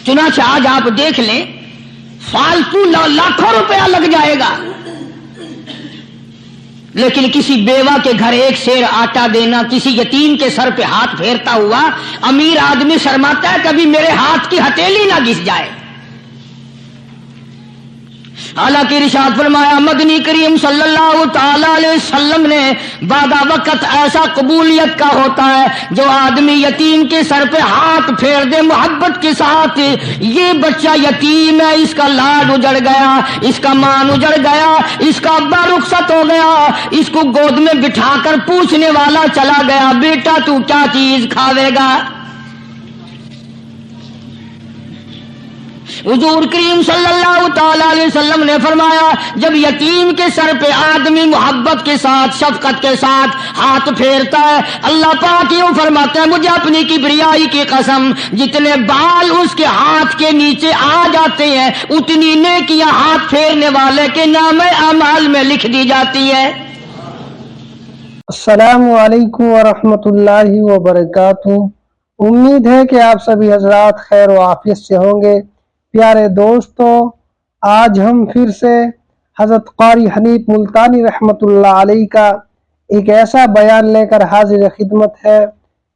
چنانچہ آج آپ دیکھ لیں فالتو لاکھوں روپیہ لگ جائے گا، لیکن کسی بیوہ کے گھر ایک سیر آٹا دینا، کسی یتیم کے سر پہ ہاتھ پھیرتا ہوا امیر آدمی شرماتا ہے کبھی میرے ہاتھ کی ہتھیلی نہ گھس جائے۔ حالانکہ ارشاد فرمایا مدنی کریم صلی اللہ تعالی علیہ وسلم نے بعد وقت ایسا قبولیت کا ہوتا ہے جو آدمی یتیم کے سر پہ ہاتھ پھیر دے محبت کے ساتھ، یہ بچہ یتیم ہے، اس کا لاڈ اجڑ گیا، اس کا مان اجڑ گیا، اس کا ابا رخصت ہو گیا، اس کو گود میں بٹھا کر پوچھنے والا چلا گیا بیٹا تو کیا چیز کھاوے گا؟ حضور کریم صلی اللہ تعالی علیہ وسلم نے فرمایا جب یتیم کے سر پہ آدمی محبت کے ساتھ شفقت کے ساتھ ہاتھ پھیرتا ہے، اللہ پاک یوں فرماتا ہے مجھے اپنی کبریائی کی قسم جتنے بال اس کے ہاتھ کے نیچے آ جاتے ہیں اتنی نیکیاں ہاتھ پھیرنے والے کے نام اعمال میں لکھ دی جاتی ہے۔ السلام علیکم ورحمۃ اللہ وبرکاتہ۔ امید ہے کہ آپ سبھی حضرات خیر و عافیت سے ہوں گے۔ پیارے دوستو، آج ہم پھر سے حضرت قاری حنیف ملتانی رحمۃ اللہ علیہ کا ایک ایسا بیان لے کر حاضر خدمت ہے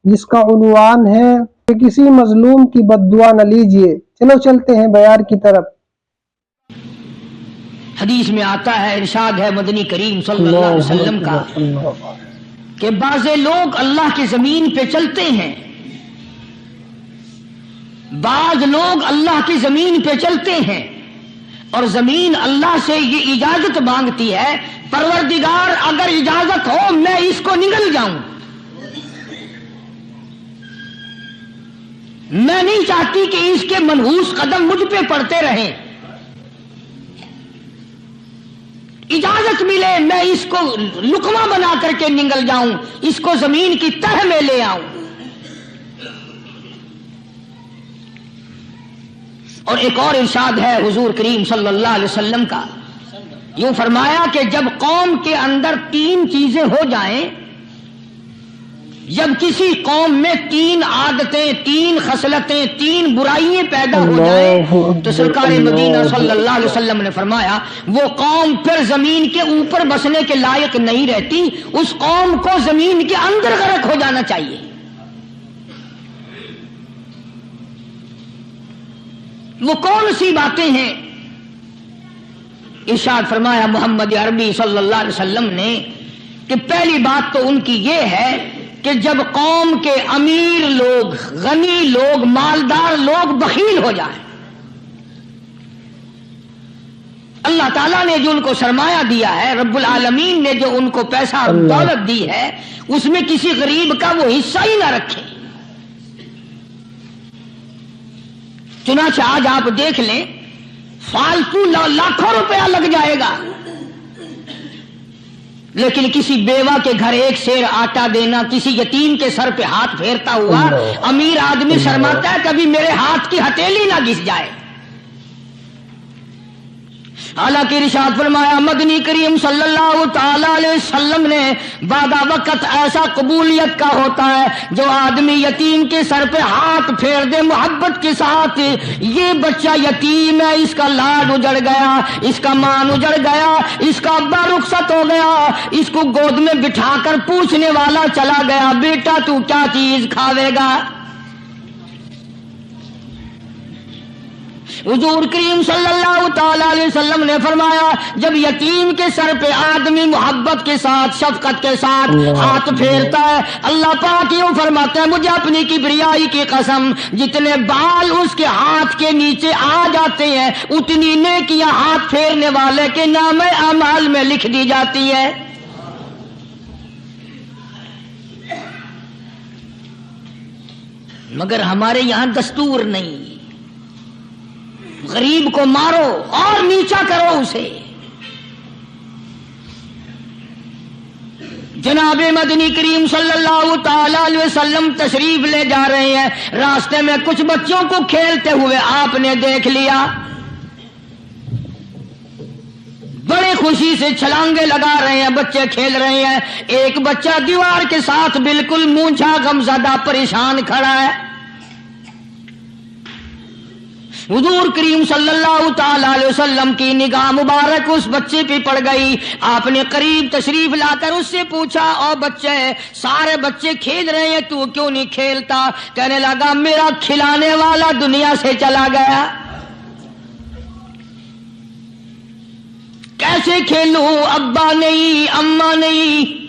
جس کا عنوان ہے کہ کسی مظلوم کی بد دعا نہ لیجیے۔ چلو چلتے ہیں بیان کی طرف۔ حدیث میں آتا ہے، ارشاد ہے مدنی کریم صلی اللہ علیہ وسلم کا کہ بعض لوگ اللہ کی زمین پہ چلتے ہیں، بعض لوگ اللہ کی زمین پہ چلتے ہیں اور زمین اللہ سے یہ اجازت مانگتی ہے پروردگار اگر اجازت ہو میں اس کو نگل جاؤں، میں نہیں چاہتی کہ اس کے منحوس قدم مجھ پہ پڑتے رہیں، اجازت ملے میں اس کو لقمہ بنا کر کے نگل جاؤں، اس کو زمین کی تہ میں لے آؤں۔ اور ایک اور ارشاد ہے حضور کریم صلی اللہ علیہ وسلم کا، یوں فرمایا کہ جب قوم کے اندر تین چیزیں ہو جائیں، جب کسی قوم میں تین عادتیں، تین خصلتیں، تین برائیاں پیدا ہو جائیں تو سرکار مدینہ صلی اللہ علیہ وسلم نے فرمایا وہ قوم پھر زمین کے اوپر بسنے کے لائق نہیں رہتی، اس قوم کو زمین کے اندر غرق ہو جانا چاہیے۔ وہ کون سی باتیں ہیں؟ ارشاد فرمایا محمد عربی صلی اللہ علیہ وسلم نے کہ پہلی بات تو ان کی یہ ہے کہ جب قوم کے امیر لوگ، غنی لوگ، مالدار لوگ بخیل ہو جائیں، اللہ تعالیٰ نے جو ان کو سرمایہ دیا ہے، رب العالمین نے جو ان کو پیسہ اور دولت دی ہے، اس میں کسی غریب کا وہ حصہ ہی نہ رکھیں۔ چنانچہ آج آپ دیکھ لیں فالتو لاکھوں روپیہ لگ جائے گا، لیکن کسی بیوہ کے گھر ایک سیر آٹا دینا، کسی یتیم کے سر پہ ہاتھ پھیرتا ہوا امیر آدمی شرماتا ہے کبھی میرے ہاتھ کی ہتھیلی نہ گھس جائے۔ حالانکہ ارشاد فرمایا مدنی کریم صلی اللہ تعالی علیہ وسلم نے بعد وقت ایسا قبولیت کا ہوتا ہے جو آدمی یتیم کے سر پہ ہاتھ پھیر دے محبت کے ساتھ، یہ بچہ یتیم ہے، اس کا لاڈ اجڑ گیا، اس کا مان اجڑ گیا، اس کا ابا رخصت ہو گیا، اس کو گود میں بٹھا کر پوچھنے والا چلا گیا بیٹا تو کیا چیز کھاوے گا؟ حضور کریم صلی اللہ تعالی علیہ وسلم نے فرمایا جب یتیم کے سر پہ آدمی محبت کے ساتھ شفقت کے ساتھ ہاتھ پھیرتا ہے، اللہ پاک یوں فرماتا ہے مجھے اپنی کبریائی کی قسم جتنے بال اس کے ہاتھ کے نیچے آ جاتے ہیں اتنی نیکیاں ہاتھ پھیرنے والے کے نام اعمال میں لکھ دی جاتی ہے۔ مگر ہمارے یہاں دستور نہیں، غریب کو مارو اور نیچا کرو اسے۔ جناب مدنی کریم صلی اللہ تعالی علیہ وسلم تشریف لے جا رہے ہیں، راستے میں کچھ بچوں کو کھیلتے ہوئے آپ نے دیکھ لیا، بڑے خوشی سے چھلانگے لگا رہے ہیں، بچے کھیل رہے ہیں، ایک بچہ دیوار کے ساتھ بالکل مونچھا غمزدہ پریشان کھڑا ہے۔ حضور کریم صلی اللہ تعالی علیہ وسلم کی نگاہ مبارک اس بچے پہ پڑ گئی. آپ نے قریب تشریف لا کر اس سے پوچھا، او بچے، سارے بچے کھیل رہے ہیں، تو کیوں نہیں کھیلتا؟ کہنے لگا میرا کھلانے والا دنیا سے چلا گیا، کیسے کھیلوں؟ ابا نہیں، اماں نہیں،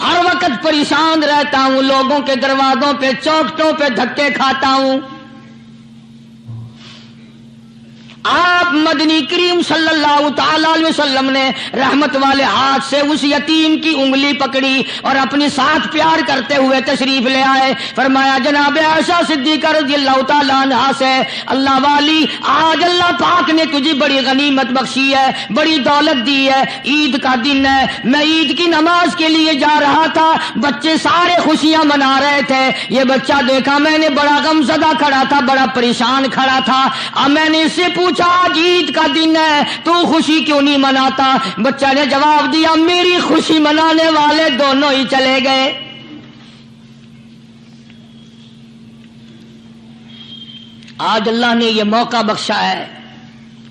ہر وقت پریشان رہتا ہوں، لوگوں کے دروازوں پہ چوکھٹوں پہ دھکے کھاتا ہوں. آپ مدنی کریم صلی اللہ تعالی علیہ وسلم نے رحمت والے ہاتھ سے اس یتیم کی انگلی پکڑی اور اپنے ساتھ پیار کرتے ہوئے تشریف لے آئے. فرمایا جناب عائشہ صدیقہ رضی اللہ تعالی عنہا سے، اللہ والی، آج اللہ پاک نے تجھے بڑی غنیمت بخشی ہے، بڑی دولت دی ہے، عید کا دن ہے، میں عید کی نماز کے لیے جا رہا تھا، بچے سارے خوشیاں منا رہے تھے، یہ بچہ دیکھا میں نے بڑا غم زدہ کھڑا تھا، بڑا پریشان کھڑا تھا. اب میں نے اس سے پوچھا آج عید کا دن ہے تو خوشی کیوں نہیں مناتا؟ بچہ نے جواب دیا میری خوشی منانے والے دونوں ہی چلے گئے. آج اللہ نے یہ موقع بخشا ہے،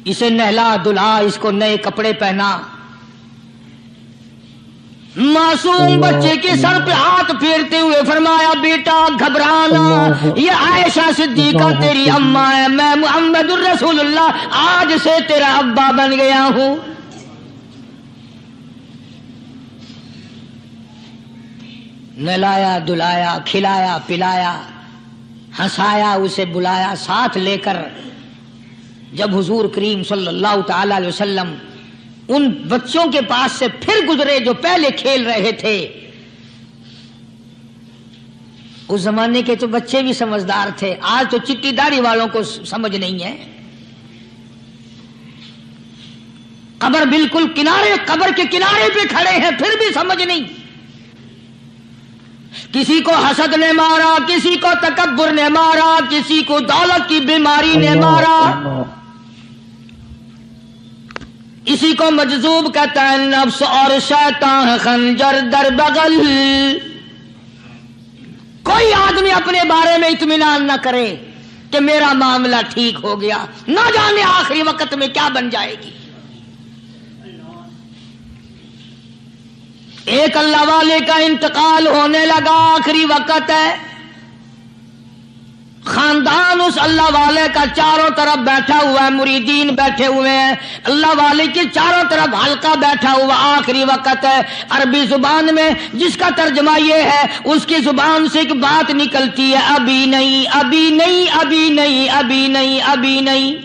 اسے نہلا دھلا، اس کو نئے کپڑے پہنا. معصوم بچے کے سر پہ ہاتھ پھیرتے ہوئے فرمایا بیٹا گھبرانا، یہ عائشہ صدیقہ تیری اماں ہے، میں محمد الرسول اللہ آج سے تیرا ابا بن گیا ہوں. نہلایا دھلایا، کھلایا پلایا، ہنسایا، اسے بلایا ساتھ لے کر. جب حضور کریم صلی اللہ تعالی علیہ وسلم ان بچوں کے پاس سے پھر گزرے جو پہلے کھیل رہے تھے، اس زمانے کے تو بچے بھی سمجھدار تھے، آج تو چٹی داڑھی والوں کو سمجھ نہیں ہے. قبر بالکل کنارے، قبر کے کنارے پہ کھڑے ہیں پھر بھی سمجھ نہیں. کسی کو حسد نے مارا، کسی کو تکبر نے مارا، کسی کو دولت کی بیماری نے مارا، اسی کو مجذوب کہتا ہے. نفس اور شیطان خنجر در بغل. کوئی آدمی اپنے بارے میں اطمینان نہ کرے کہ میرا معاملہ ٹھیک ہو گیا، نہ جانے آخری وقت میں کیا بن جائے گی. ایک اللہ والے کا انتقال ہونے لگا، آخری وقت ہے. خاندان اس اللہ والے کا چاروں طرف بیٹھا ہوا ہے، مریدین بیٹھے ہوئے ہیں، اللہ والے کے چاروں طرف حلقہ بیٹھا ہوا، آخری وقت ہے. عربی زبان میں جس کا ترجمہ یہ ہے، اس کی زبان سے ایک بات نکلتی ہے، ابھی نہیں، ابھی نہیں، ابھی نہیں، ابھی نہیں، ابھی نہیں.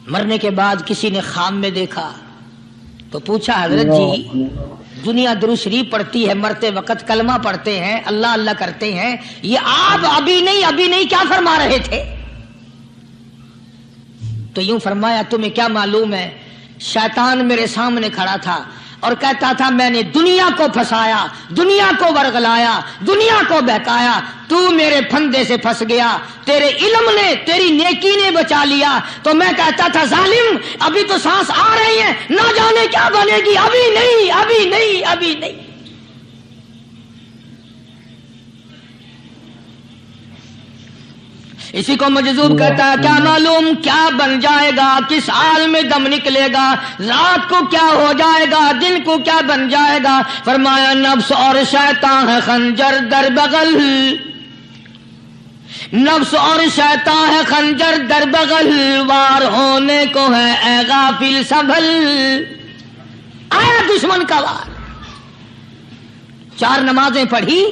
مرنے کے بعد کسی نے خواب میں دیکھا تو پوچھا حضرت جی دنیا درود شریف پڑھتی ہے، مرتے وقت کلمہ پڑھتے ہیں، اللہ اللہ کرتے ہیں، یہ آپ ابھی نہیں ابھی نہیں کیا فرما رہے تھے؟ تو یوں فرمایا تمہیں کیا معلوم ہے، شیطان میرے سامنے کھڑا تھا اور کہتا تھا میں نے دنیا کو پھنسایا، دنیا کو ورغلایا، دنیا کو بہکایا، تو میرے پھندے سے پھنس گیا، تیرے علم نے، تیری نیکی نے بچا لیا. تو میں کہتا تھا ظالم ابھی تو سانس آ رہی ہے، نہ جانے کیا بنے گی، ابھی نہیں، ابھی نہیں، ابھی نہیں. اسی کو مجذوب کہتا ہے، کیا معلوم کیا بن جائے گا، کس حال میں دم نکلے گا، رات کو کیا ہو جائے گا، دن کو کیا بن جائے گا. فرمایا نفس اور شیطان ہے خنجر در بغل، نفس اور شیطان ہے خنجر در بغل، وار ہونے کو ہے اے غافل سنبھل. آیا دشمن کا وار. 4 نمازیں پڑھی،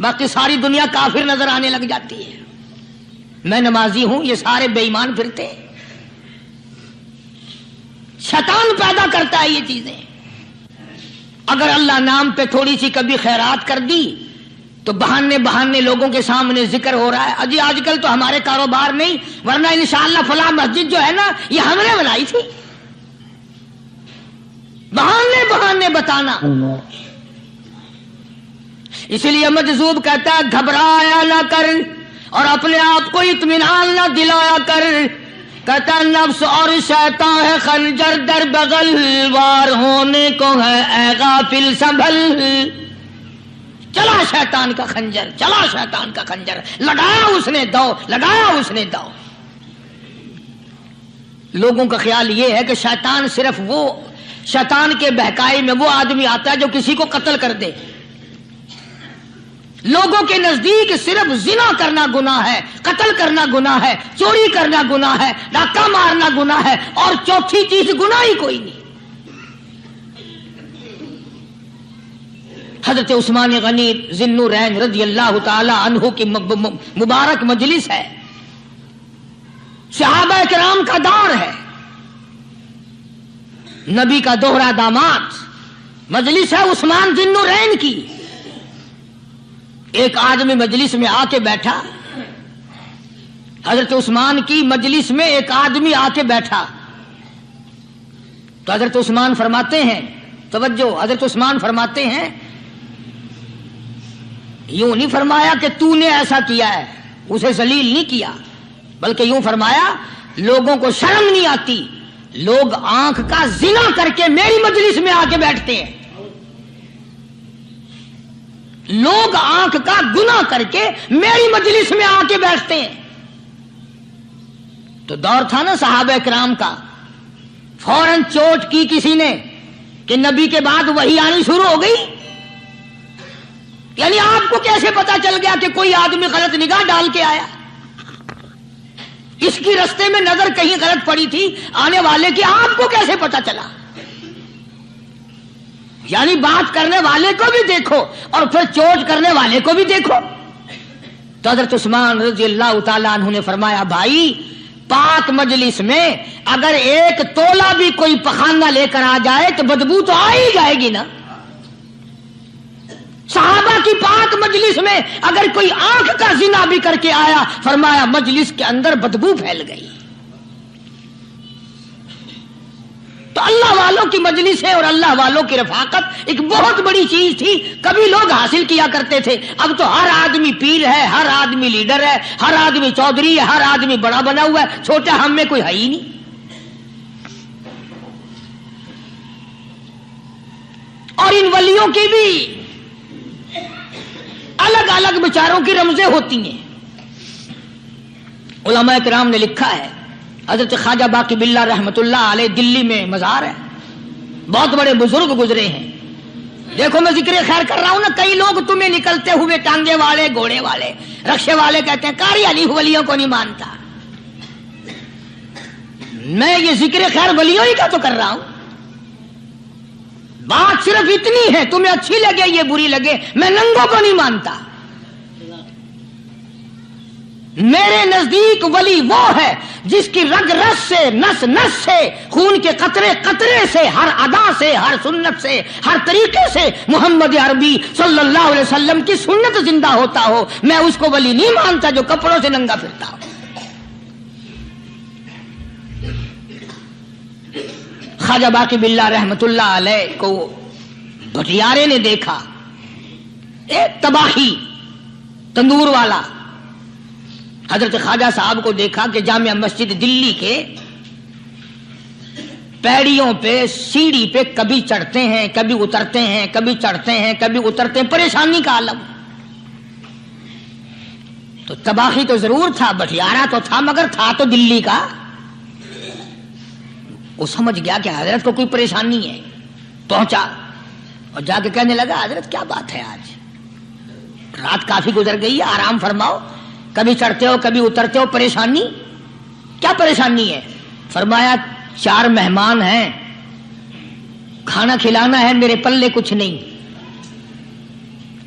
باقی ساری دنیا کافر نظر آنے لگ جاتی ہے. میں نمازی ہوں، یہ سارے بے ایمان پھرتے ہیں. شیطان پیدا کرتا ہے یہ چیزیں. اگر اللہ نام پہ تھوڑی سی کبھی خیرات کر دی تو بہانے لوگوں کے سامنے ذکر ہو رہا ہے، اجی آج کل تو ہمارے کاروبار نہیں، ورنہ انشاءاللہ فلاں مسجد جو ہے نا یہ ہم نے بنائی تھی. بہانے بتانا. اسی لیے مجذوب کہتا ہے گھبرایا نہ کر اور اپنے آپ کو اطمینان نہ دلایا کر. کہتا نفس اور شیطان ہے خنجر در بغل، وار ہونے کو ہے اے غافل سنبھل. چلا شیطان کا خنجر، چلا شیطان کا خنجر، لگایا اس نے دو، لگایا اس نے دو۔ لوگوں کا خیال یہ ہے کہ شیطان صرف وہ، شیطان کے بہکائی میں وہ آدمی آتا ہے جو کسی کو قتل کر دے۔ لوگوں کے نزدیک صرف زنا کرنا گناہ ہے، قتل کرنا گناہ ہے، چوری کرنا گناہ ہے، ڈاکہ مارنا گناہ ہے، اور چوتھی چیز گناہ ہی کوئی نہیں۔ حضرت عثمان غنی ذی النورین رضی اللہ تعالی عنہ کی مبارک مجلس ہے، صحابہ کرام کا دور ہے، نبی کا دوہرا داماد، مجلس ہے عثمان ذی النورین کی۔ ایک آدمی مجلس میں آ کے بیٹھا، حضرت عثمان کی مجلس میں ایک آدمی آ کے بیٹھا تو حضرت عثمان فرماتے ہیں، توجہ، حضرت عثمان فرماتے ہیں، یوں نہیں فرمایا کہ تو نے ایسا کیا ہے، اسے ذلیل نہیں کیا، بلکہ یوں فرمایا لوگوں کو شرم نہیں آتی، لوگ آنکھ کا زنا کر کے میری مجلس میں آ کے بیٹھتے ہیں، لوگ آنکھ کا گناہ کر کے میری مجلس میں آ کے بیٹھتے ہیں۔ تو دور تھا نا صحابہ کرام کا، فوراً چوٹ کی کسی نے کہ نبی کے بعد وحی آنی شروع ہو گئی۔ یعنی آپ کو کیسے پتا چل گیا کہ کوئی آدمی غلط نگاہ ڈال کے آیا؟ اس کی رستے میں نظر کہیں غلط پڑی تھی آنے والے کی، آپ کو کیسے پتا چلا؟ یعنی بات کرنے والے کو بھی دیکھو اور پھر چوٹ کرنے والے کو بھی دیکھو۔ تو حضرت عثمان رضی اللہ تعالیٰ عنہ نے فرمایا، بھائی پاک مجلس میں اگر ایک تولا بھی کوئی پخانہ لے کر آ جائے تو بدبو تو آ ہی جائے گی نا۔ صحابہ کی پاک مجلس میں اگر کوئی آنکھ کا زنا بھی کر کے آیا، فرمایا مجلس کے اندر بدبو پھیل گئی۔ تو اللہ والوں کی مجلس ہے اور اللہ والوں کی رفاقت ایک بہت بڑی چیز تھی، کبھی لوگ حاصل کیا کرتے تھے، اب تو ہر آدمی پیر ہے، ہر آدمی لیڈر ہے، ہر آدمی چودھری ہے، ہر آدمی بڑا بنا ہوا ہے، چھوٹا ہم میں کوئی ہے ہی نہیں۔ اور ان ولیوں کی بھی الگ الگ بیچاروں کی رمزیں ہوتی ہیں۔ علماء کرام نے لکھا ہے، حضرت خواجہ باقی باللہ رحمت اللہ علیہ دلی میں مزار ہے، بہت بڑے بزرگ گزرے ہیں۔ دیکھو میں ذکر خیر کر رہا ہوں نا، کئی لوگ تمہیں نکلتے ہوئے ٹانگے والے، گھوڑے والے، رکشے والے کہتے ہیں قاری علی ولیوں کو نہیں مانتا۔ میں یہ ذکر خیر ولیوں ہی کا تو کر رہا ہوں۔ بات صرف اتنی ہے، تمہیں اچھی لگے یہ بری لگے، میں ننگوں کو نہیں مانتا۔ میرے نزدیک ولی وہ ہے جس کی رگ رس سے، نس نس سے، خون کے قطرے قطرے سے، ہر ادا سے، ہر سنت سے، ہر طریقے سے محمد عربی صلی اللہ علیہ وسلم کی سنت زندہ ہوتا ہو۔ میں اس کو ولی نہیں مانتا جو کپڑوں سے ننگا پھرتا ہو۔ خواجہ باقی باللہ رحمت اللہ علیہ کو بھٹیارے نے دیکھا، ایک تباہی تندور والا، حضرت خواجہ صاحب کو دیکھا کہ جامع مسجد دلی کے پیڑیوں پہ، سیڑھی پہ کبھی چڑھتے ہیں، کبھی اترتے ہیں، کبھی چڑھتے ہیں، کبھی اترتے ہیں، پریشانی کا عالم۔ تو تباہی تو ضرور تھا، بٹیارہ تو تھا، مگر تھا تو دلی کا۔ وہ سمجھ گیا کہ حضرت کو کوئی پریشانی ہے، پہنچا اور جا کے کہنے لگا، حضرت کیا بات ہے، آج رات کافی گزر گئی ہے، آرام فرماؤ، کبھی چڑھتے ہو کبھی اترتے ہو، پریشانی کیا پریشانی ہے؟ فرمایا 4 مہمان ہیں، کھانا کھلانا ہے، میرے پلے کچھ نہیں۔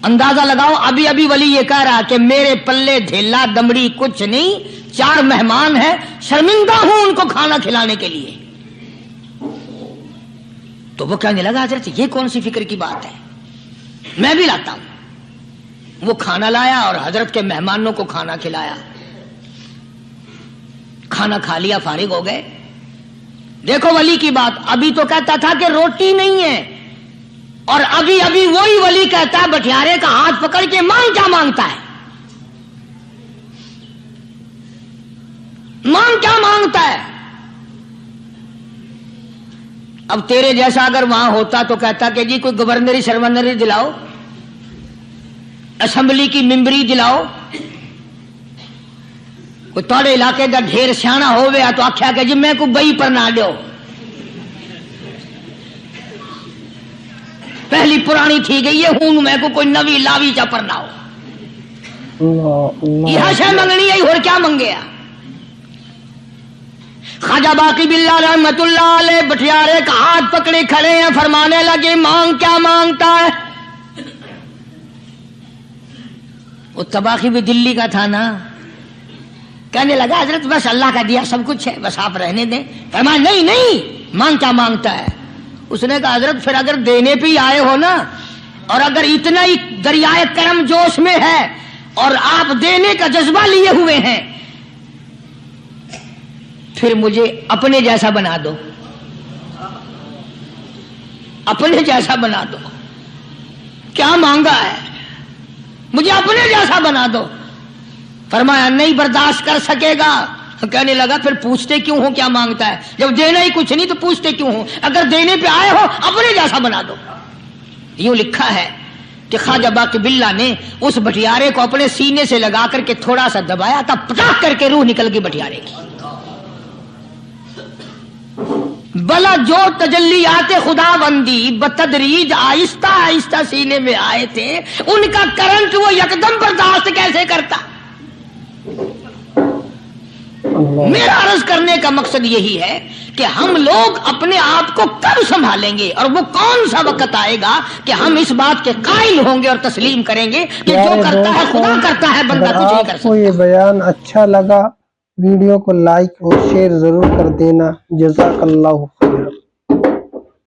اندازہ لگاؤ، ابھی ابھی ولی یہ کہہ رہا کہ میرے پلے دھیلا دمڑی کچھ نہیں، 4 مہمان ہیں، شرمندہ ہوں ان کو کھانا کھلانے کے لیے۔ تو وہ کہنے لگا، حضرت یہ کون سی فکر کی بات ہے، میں بھی لاتا ہوں۔ وہ کھانا لایا اور حضرت کے مہمانوں کو کھانا کھلایا، کھانا کھا لیا، فارغ ہو گئے۔ دیکھو ولی کی بات، ابھی تو کہتا تھا کہ روٹی نہیں ہے، اور ابھی ابھی وہی ولی کہتا ہے بٹیارے کا ہاتھ پکڑ کے، مانگ کیا مانگتا ہے، مانگ کیا مانگتا ہے۔ اب تیرے جیسا اگر وہاں ہوتا تو کہتا کہ جی کوئی گورنری شرمنری دلاؤ، اسمبلی کی ممبری دلاؤ کوئی تھوڑے علاقے کا ڈھیر سیاح ہوئے تو آخیا کہ جی میں کو بئی پر نہ دیو پہلی پرانی تھی گئی ہے ہوں میں کو کوئی نوی لاوی چا پر نہ ہو یہ شے منگنی ہے اور کیا منگیا خواجہ باقی باللہ رحمت اللہ علیہ بٹیارے کا ہاتھ پکڑے کھڑے ہیں فرمانے لگے مانگ کیا مانگتا ہے وہ تباخی بھی دلی کا تھا نا کہنے لگا حضرت بس اللہ کا دیا سب کچھ ہے بس آپ رہنے دیں فرمایا نہیں نہیں مانگ کیا مانگتا ہے اس نے کہا حضرت پھر اگر دینے پہ ہی آئے ہو نا اور اگر اتنا ہی دریائے کرم جوش میں ہے اور آپ دینے کا جذبہ لیے ہوئے ہیں پھر مجھے اپنے جیسا بنا دو اپنے جیسا بنا دو کیا مانگا ہے مجھے اپنے جیسا بنا دو فرمایا نہیں برداشت کر سکے گا کہنے لگا پھر پوچھتے کیوں ہو کیا مانگتا ہے جب دینا ہی کچھ نہیں تو پوچھتے کیوں ہو اگر دینے پہ آئے ہو اپنے جیسا بنا دو یوں لکھا ہے کہ خواجہ باقی باللہ نے اس بٹیارے کو اپنے سینے سے لگا کر کے تھوڑا سا دبایا تھا پٹاخ کر کے روح نکل گئی بٹیارے کی بلا جو تجلیات خدا بندی بتدریج آہستہ آہستہ سینے میں آئے تھے ان کا کرنٹ وہ یکدم برداشت کیسے کرتا میرا عرض کرنے کا مقصد یہی ہے کہ ہم لوگ اپنے آپ کو کب سنبھالیں گے اور وہ کون سا وقت آئے گا کہ ہم اس بات کے قائل ہوں گے اور تسلیم کریں گے کہ جو کرتا ہے خدا کرتا ہے بندہ کچھ نہیں کر سکتا. آپ کو یہ بیان اچھا لگا ویڈیو کو لائک اور شیئر ضرور کر دینا. جزاک اللہ.